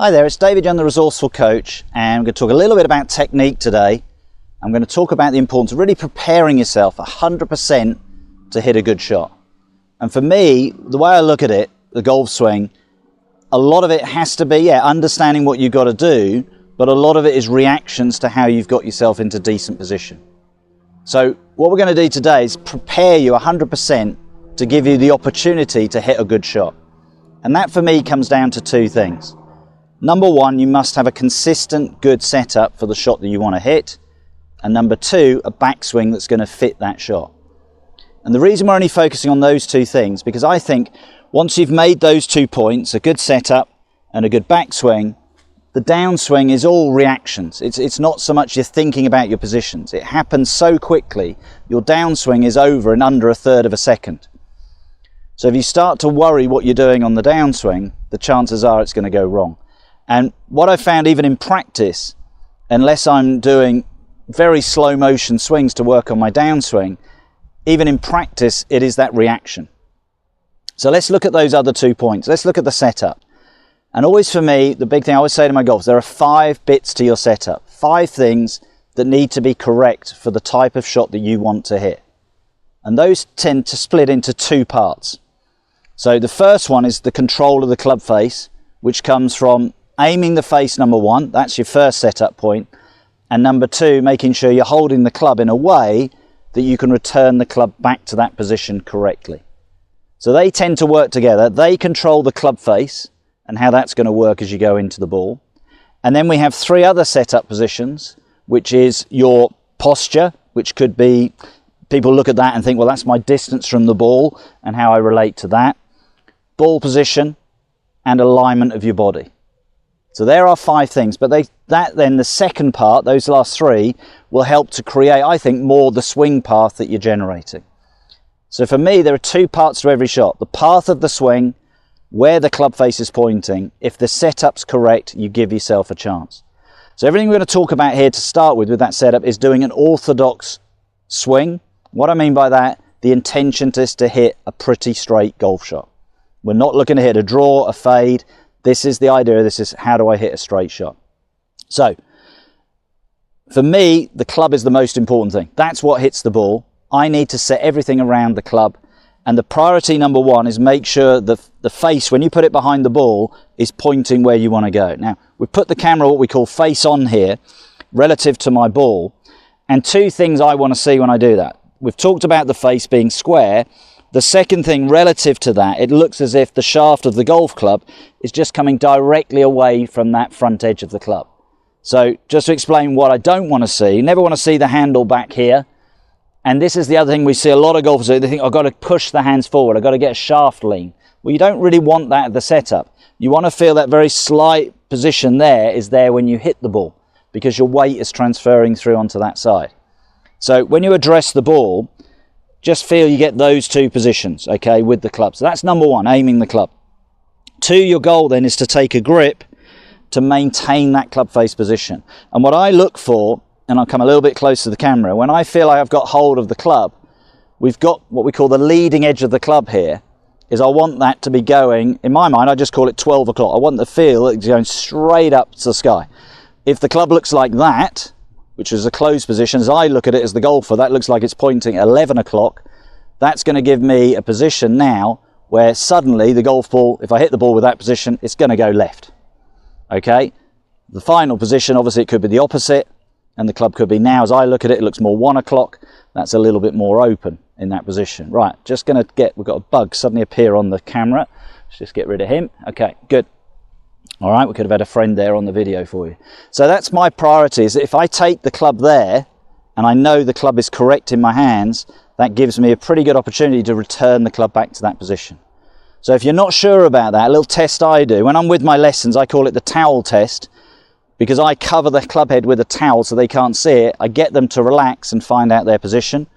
Hi there, it's David Young, the Resourceful Coach, and I'm going to talk a little bit about technique today. I'm going to talk about the importance of really preparing yourself 100% to hit a good shot. And for me, the way I look at it, the golf swing, a lot of it has to be, understanding what you've got to do, but a lot of it is reactions to how you've got yourself into decent position. So what we're going to do today is prepare you 100% to give you the opportunity to hit a good shot. And that for me comes down to two things. Number one, you must have a consistent, good setup for the shot that you want to hit. And number two, a backswing that's going to fit that shot. And the reason we're only focusing on those two things, because I think once you've made those 2 points, a good setup and a good backswing, the downswing is all reactions. It's not so much you're thinking about your positions. It happens so quickly, your downswing is over in under a third of a second. So if you start to worry what you're doing on the downswing, the chances are it's going to go wrong. And what I found even in practice, unless I'm doing very slow motion swings to work on my downswing, even in practice, it is that reaction. So let's look at those other 2 points. Let's look at the setup. And always for me, the big thing I always say to my golfers, there are 5 bits to your setup. 5 things that need to be correct for the type of shot that you want to hit. And those tend to split into 2 parts. So the first one is the control of the club face, which comes from aiming the face, number one, that's your first setup point. And number two, making sure you're holding the club in a way that you can return the club back to that position correctly. So they tend to work together. They control the club face and how that's going to work as you go into the ball. And then we have 3 other setup positions, which is your posture, which could be, people look at that and think, well, that's my distance from the ball and how I relate to that. Ball position and alignment of your body. So there are 5 things, but then the second part, those last 3, will help to create, I think, more the swing path that you're generating. So for me, there are 2 parts to every shot. The path of the swing, where the club face is pointing. If the setup's correct, you give yourself a chance. So everything we're going to talk about here to start with that setup is doing an orthodox swing. What I mean by that, the intention is to hit a pretty straight golf shot. We're not looking to hit a draw, a fade. This is the idea. This is how do I hit a straight shot. So for me, the club is the most important thing. That's what hits the ball. I need to set everything around the club. And the priority number one is make sure the face, when you put it behind the ball, is pointing where you want to go. Now, we put the camera, what we call face on here, relative to my ball. And 2 things I want to see when I do that. We've talked about the face being square. The second thing relative to that, it looks as if the shaft of the golf club is just coming directly away from that front edge of the club. So just to explain what I don't want to see, never want to see the handle back here. And this is the other thing we see a lot of golfers do. They think, I've got to push the hands forward. I've got to get a shaft lean. Well, you don't really want that at the setup. You want to feel that very slight position there is there when you hit the ball, because your weight is transferring through onto that side. So when you address the ball, just feel you get those 2 positions, okay, with the club. So that's number 1, aiming the club. 2, your goal then is to take a grip to maintain that club face position. And what I look for, and I'll come a little bit closer to the camera, when I feel I've got hold of the club, we've got what we call the leading edge of the club here, is I want that to be going, in my mind, I just call it 12 o'clock. I want the feel it's going straight up to the sky. If the club looks like that, which is a closed position, as I look at it as the golfer, that looks like it's pointing at 11 o'clock. That's going to give me a position now where suddenly the golf ball, if I hit the ball with that position, it's going to go left. Okay? The final position, obviously, it could be the opposite, and the club could be now, as I look at it, it looks more 1 o'clock. That's a little bit more open in that position. Right, just going to we've got a bug suddenly appear on the camera. Let's just get rid of him. Okay, good. All right, we could have had a friend there on the video for you. So that's my priority, is that if I take the club there and I know the club is correct in my hands, that gives me a pretty good opportunity to return the club back to that position. So if you're not sure about that, a little test I do, when I'm with my lessons, I call it the towel test, because I cover the club head with a towel so they can't see it. I get them to relax and find out their position.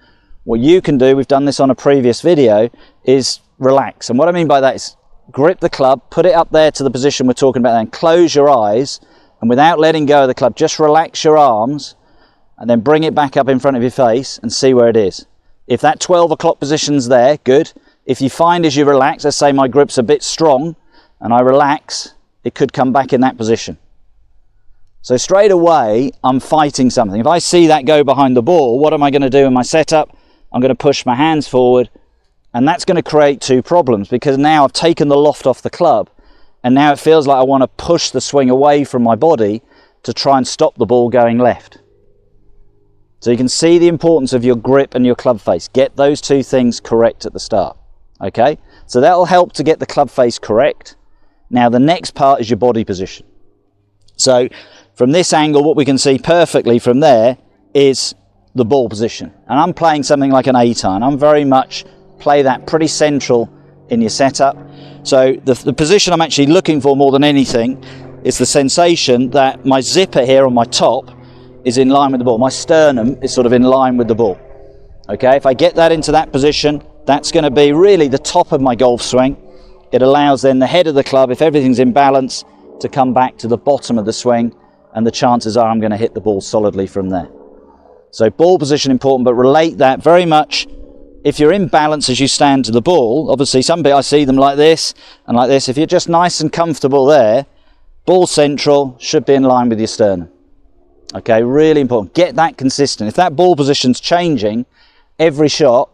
What you can do, we've done this on a previous video, is relax. And what I mean by that is grip the club, put it up there to the position we're talking about, and close your eyes, and without letting go of the club, just relax your arms and then bring it back up in front of your face and see where it is. If that 12 o'clock position's there, good. If you find as you relax, let's say my grip's a bit strong and I relax, it could come back in that position. So straight away, I'm fighting something. If I see that go behind the ball, what am I going to do in my setup? I'm going to push my hands forward, and that's going to create two problems, because now I've taken the loft off the club, and now it feels like I want to push the swing away from my body to try and stop the ball going left. So you can see the importance of your grip and your club face. Get those two things correct at the start. Okay, so that will help to get the club face correct. Now the next part is your body position. So from this angle, what we can see perfectly from there is the ball position. And I'm playing something like an 8-iron. I'm very much play that pretty central in your setup. So the position I'm actually looking for more than anything is the sensation that my zipper here on my top is in line with the ball. My sternum is sort of in line with the ball. Okay, if I get that into that position, that's going to be really the top of my golf swing. It allows then the head of the club, if everything's in balance, to come back to the bottom of the swing, and the chances are I'm going to hit the ball solidly from there. So ball position important, but relate that very much. If you're in balance as you stand to the ball, obviously some people, I see them like this and like this. If you're just nice and comfortable there, ball central should be in line with your sternum. Okay, really important. Get that consistent. If that ball position's changing every shot,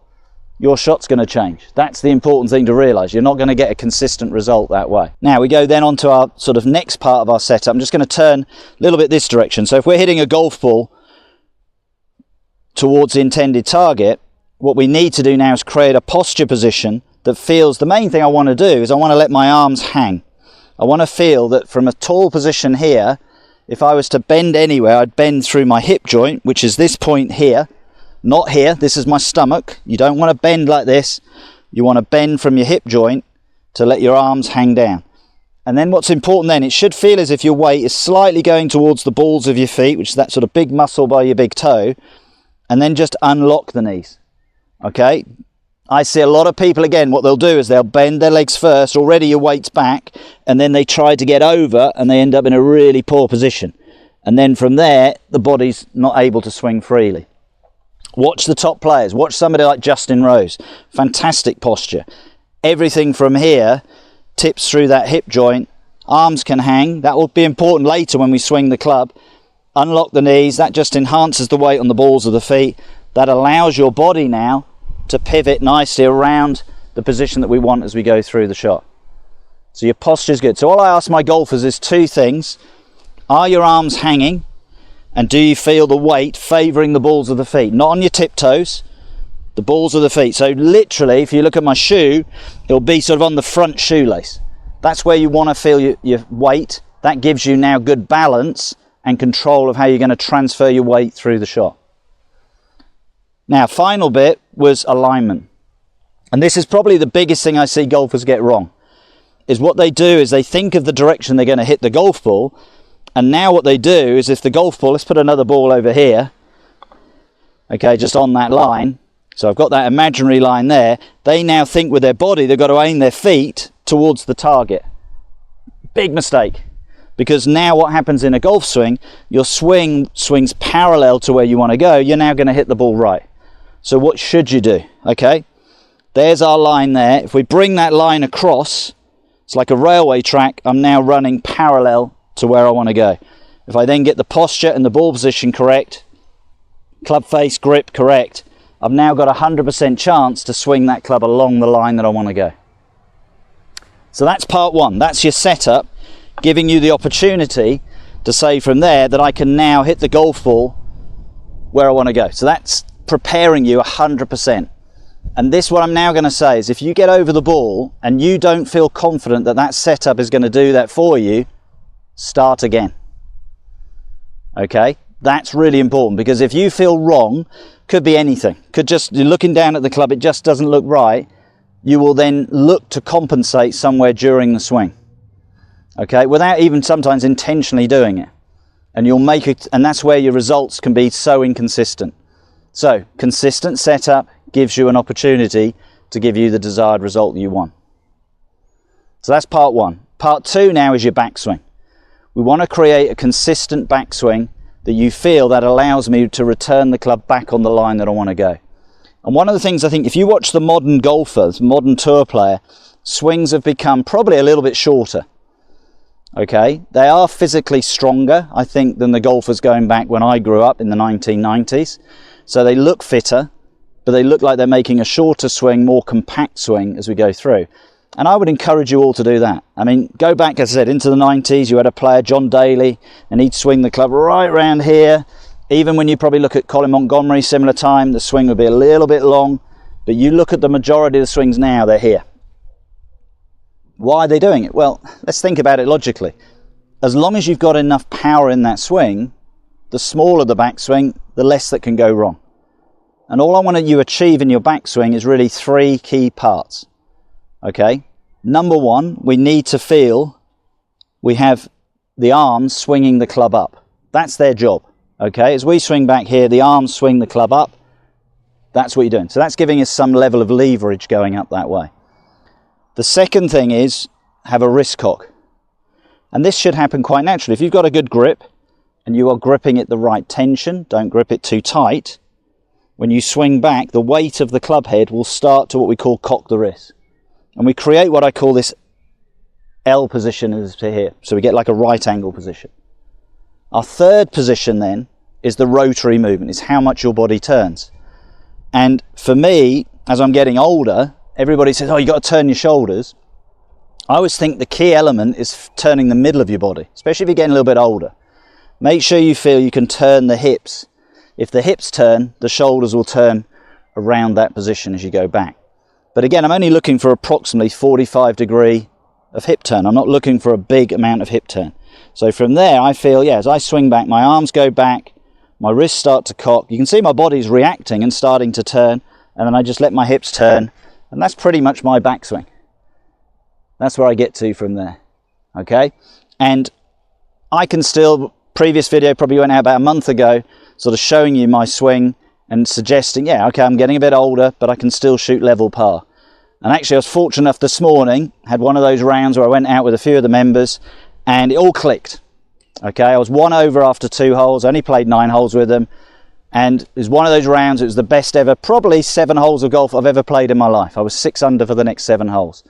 your shot's going to change. That's the important thing to realise. You're not going to get a consistent result that way. Now we go then on to our sort of next part of our setup. I'm just going to turn a little bit this direction. So if we're hitting a golf ball towards the intended target, what we need to do now is create a posture position that feels, the main thing I want to do is I want to let my arms hang. I want to feel that from a tall position here, if I was to bend anywhere, I'd bend through my hip joint, which is this point here. Not here, this is my stomach. You don't want to bend like this. You want to bend from your hip joint to let your arms hang down. And then what's important then, it should feel as if your weight is slightly going towards the balls of your feet, which is that sort of big muscle by your big toe, and then just unlock the knees. Okay? I see a lot of people, again, what they'll do is they'll bend their legs first, already your weight's back, and then they try to get over and they end up in a really poor position. And then from there, the body's not able to swing freely. Watch the top players. Watch somebody like Justin Rose. Fantastic posture. Everything from here tips through that hip joint. Arms can hang. That will be important later when we swing the club. Unlock the knees. That just enhances the weight on the balls of the feet. That allows your body now to pivot nicely around the position that we want as we go through the shot. So your posture is good. So all I ask my golfers is two things. Are your arms hanging? And do you feel the weight favouring the balls of the feet? Not on your tiptoes, the balls of the feet. So literally, if you look at my shoe, it'll be sort of on the front shoelace. That's where you want to feel your weight. That gives you now good balance and control of how you're going to transfer your weight through the shot. Now, final bit was alignment. And this is probably the biggest thing I see golfers get wrong. Is what they do is they think of the direction they're going to hit the golf ball. And now what they do is if the golf ball, let's put another ball over here, okay, just on that line. So I've got that imaginary line there. They now think with their body they've got to aim their feet towards the target. Big mistake. Because now what happens in a golf swing, your swing swings parallel to where you want to go. You're now going to hit the ball right. So what should you do? Okay, there's our line there. If we bring that line across, it's like a railway track. I'm now running parallel to where I want to go. If I then get the posture and the ball position correct, club face, grip correct, I've now got a 100% chance to swing that club along the line that I want to go. So that's part one. That's your setup, giving you the opportunity to say from there that I can now hit the golf ball where I want to go. So that's preparing you 100%. And this, what I'm now going to say is if you get over the ball and you don't feel confident that that setup is going to do that for you, start again. Okay, that's really important, because if you feel wrong, could be anything, could just, you're looking down at the club, it just doesn't look right, you will then look to compensate somewhere during the swing, okay, without even sometimes intentionally doing it, and you'll make it, and that's where your results can be so inconsistent. So consistent setup gives you an opportunity to give you the desired result that you want. So that's part one. Part two now is your backswing. We want to create a consistent backswing that you feel that allows me to return the club back on the line that I want to go. And one of the things I think, if you watch the modern golfers, modern tour player, swings have become probably a little bit shorter. okay? They are physically stronger, I think, than the golfers going back when I grew up in the 1990s. So they look fitter, but they look like they're making a shorter swing, more compact swing as we go through. And I would encourage you all to do that. I mean, go back, as I said, into the 90s, you had a player, John Daly, and he'd swing the club right around here. Even when you probably look at Colin Montgomery, similar time, the swing would be a little bit long. But you look at the majority of the swings now, they're here. Why are they doing it? Well, let's think about it logically. As long as you've got enough power in that swing, the smaller the backswing, the less that can go wrong. And all I want you to achieve in your backswing is really 3 key parts. Okay? Number 1, we need to feel we have the arms swinging the club up. That's their job. Okay? As we swing back here, the arms swing the club up. That's what you're doing. So that's giving us some level of leverage going up that way. The second thing is have a wrist cock. And this should happen quite naturally. If you've got a good grip and you are gripping it the right tension, don't grip it too tight, when you swing back, the weight of the club head will start to what we call cock the wrist. And we create what I call this L position as to here. So we get like a right angle position. Our third position then is the rotary movement, is how much your body turns. And for me, as I'm getting older, everybody says, oh, you've got to turn your shoulders. I always think the key element is turning the middle of your body, especially if you're getting a little bit older. Make sure you feel you can turn the hips. If the hips turn, the shoulders will turn around that position as you go back. But again, I'm only looking for approximately 45 degree of hip turn. I'm not looking for a big amount of hip turn. So from there, I feel, yeah, as I swing back, my arms go back, my wrists start to cock. You can see my body's reacting and starting to turn, and then I just let my hips turn, and that's pretty much my backswing. That's where I get to from there, okay? And I can still, previous video probably went out about a month ago, sort of showing you my swing and suggesting, yeah, okay, I'm getting a bit older, but I can still shoot level par. And actually I was fortunate enough this morning, had one of those rounds where I went out with a few of the members and it all clicked. Okay, I was 1 over after 2 holes, I only played 9 holes with them, and it was one of those rounds, it was the best ever, probably 7 holes of golf I've ever played in my life. I was 6 under for the next 7 holes.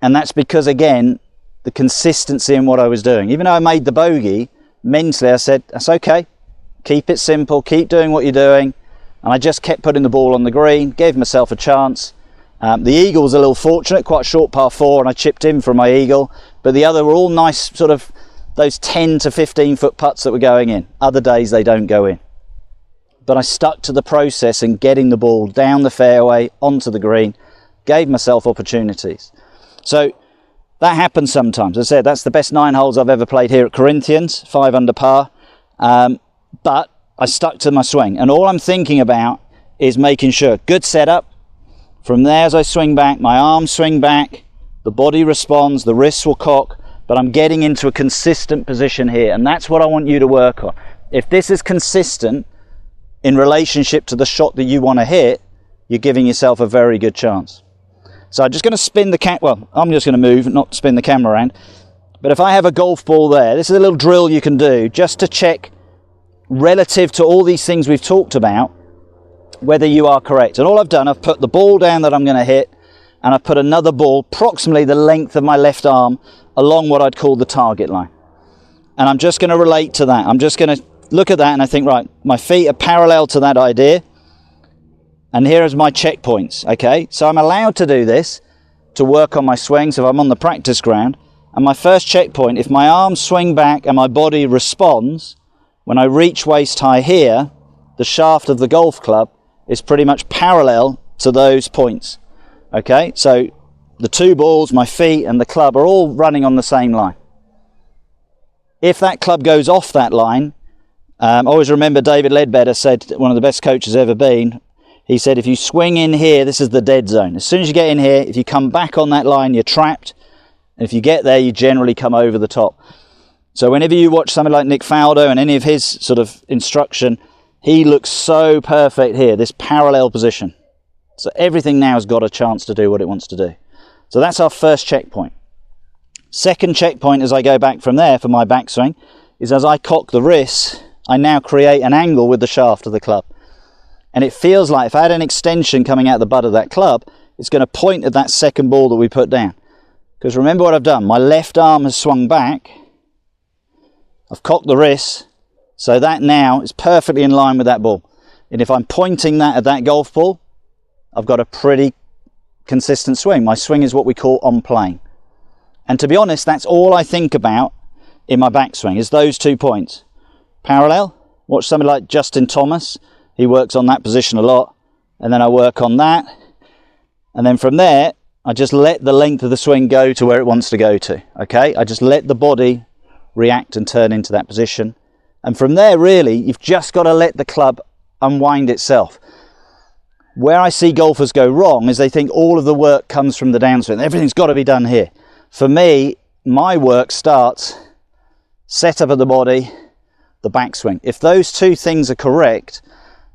And that's because, again, the consistency in what I was doing. Even though I made the bogey, mentally I said, that's okay, keep it simple, keep doing what you're doing. And I just kept putting the ball on the green, gave myself a chance. The eagle was a little fortunate, quite a short par 4, and I chipped in from my eagle. But the other were all nice, sort of those 10 to 15 foot putts that were going in. Other days they don't go in. But I stuck to the process and getting the ball down the fairway, onto the green, gave myself opportunities. So that happens sometimes. As I said, that's the best 9 holes I've ever played here at Corinthians, 5 under par. But I stuck to my swing. And all I'm thinking about is making sure, good setup. From there, as I swing back, my arms swing back, the body responds, the wrists will cock, but I'm getting into a consistent position here. And that's what I want you to work on. If this is consistent in relationship to the shot that you want to hit, you're giving yourself a very good chance. So I'm just going to spin the I'm just going to move, not spin the camera around. But if I have a golf ball there, this is a little drill you can do just to check relative to all these things we've talked about, whether you are correct. And all I've done, I've put the ball down that I'm going to hit, and I've put another ball approximately the length of my left arm along what I'd call the target line. And I'm just going to relate to that. I'm just going to look at that and I think, right, my feet are parallel to that idea. And here is my checkpoints, okay? So I'm allowed to do this to work on my swing. So if I'm on the practice ground, and my first checkpoint, if my arms swing back and my body responds, when I reach waist high here, the shaft of the golf club is pretty much parallel to those points, okay? So the 2 balls, my feet and the club are all running on the same line. If that club goes off that line, I always remember David Ledbetter said, one of the best coaches ever been, he said, if you swing in here, this is the dead zone. As soon as you get in here, if you come back on that line, you're trapped. And if you get there, you generally come over the top. So whenever you watch somebody like Nick Faldo and any of his sort of instruction, he looks so perfect here, this parallel position. So everything now has got a chance to do what it wants to do. So that's our first checkpoint. Second checkpoint as I go back from there for my backswing is as I cock the wrists, I now create an angle with the shaft of the club. And it feels like if I had an extension coming out the butt of that club, it's going to point at that second ball that we put down. Because remember what I've done, my left arm has swung back, I've cocked the wrist, so that now is perfectly in line with that ball. And if I'm pointing that at that golf ball, I've got a pretty consistent swing. My swing is what we call on plane. And to be honest, that's all I think about in my backswing, is those 2 points. Parallel, watch somebody like Justin Thomas, he works on that position a lot, and then I work on that, and then from there, I just let the length of the swing go to where it wants to go to, okay? I just let the body react and turn into that position. And from there, really, you've just got to let the club unwind itself. Where I see golfers go wrong is they think all of the work comes from the downswing. Everything's got to be done here. For me, my work starts setup of the body, the backswing. If those two things are correct,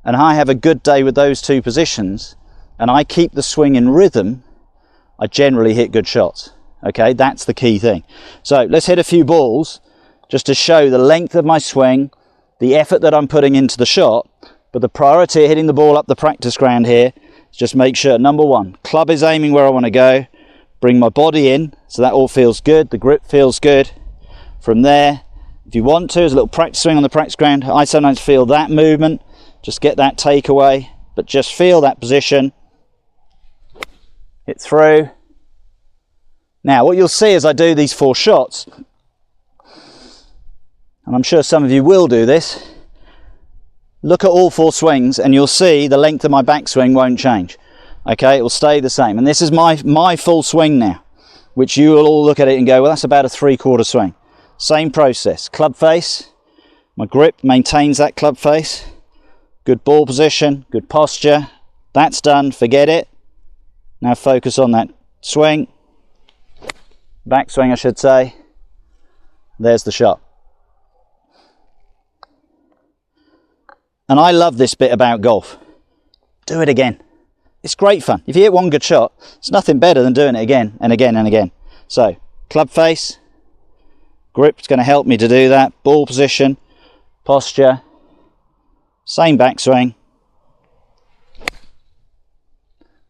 and I have a good day with those two positions, and I keep the swing in rhythm, I generally hit good shots. Okay, that's the key thing. So let's hit a few balls just to show the length of my swing, the effort that I'm putting into the shot. But the priority of hitting the ball up the practice ground here is just make sure, number one, club is aiming where I want to go, bring my body in so that all feels good, the grip feels good. From there, if you want to, as a little practice swing on the practice ground, I sometimes feel that movement, just get that takeaway, but just feel that position, hit through. Now what you'll see as I do these 4 shots, and I'm sure some of you will do this, look at all 4 swings and you'll see the length of my backswing won't change. Okay, it will stay the same. And this is my full swing now, which you will all look at it and go, well, that's about a 3/4 swing. Same process, club face, my grip maintains that club face, good ball position, good posture, that's done, forget it. Now focus on that swing, backswing I should say, there's the shot. And I love this bit about golf. Do it again. It's great fun. If you hit one good shot, it's nothing better than doing it again and again and again. So, club face, grip's going to help me to do that. Ball position, posture, same backswing.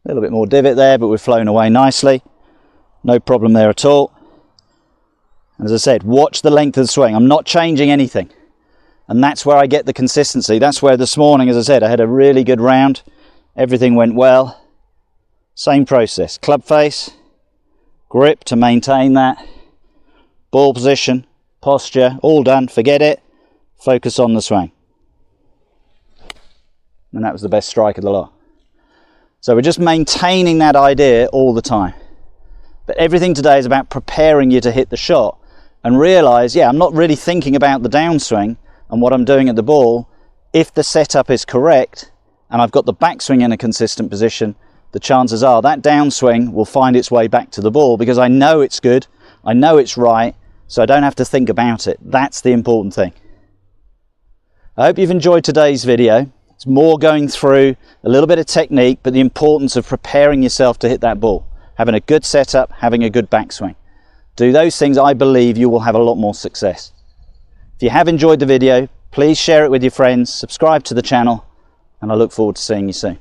A little bit more divot there, but we've flown away nicely. No problem there at all. And as I said, watch the length of the swing. I'm not changing anything. And that's where I get the consistency. That's where this morning, as I said, I had a really good round. Everything went well. Same process. Club face, grip to maintain that. Ball position, posture, all done. Forget it. Focus on the swing. And that was the best strike of the lot. So we're just maintaining that idea all the time. But everything today is about preparing you to hit the shot and realize, yeah, I'm not really thinking about the downswing and what I'm doing at the ball. If the setup is correct and I've got the backswing in a consistent position, the chances are that downswing will find its way back to the ball because I know it's good, I know it's right, so I don't have to think about it. That's the important thing. I hope you've enjoyed today's video. It's more going through a little bit of technique, but the importance of preparing yourself to hit that ball. Having a good setup, having a good backswing. Do those things, I believe you will have a lot more success. If you have enjoyed the video, please share it with your friends, subscribe to the channel, and I look forward to seeing you soon.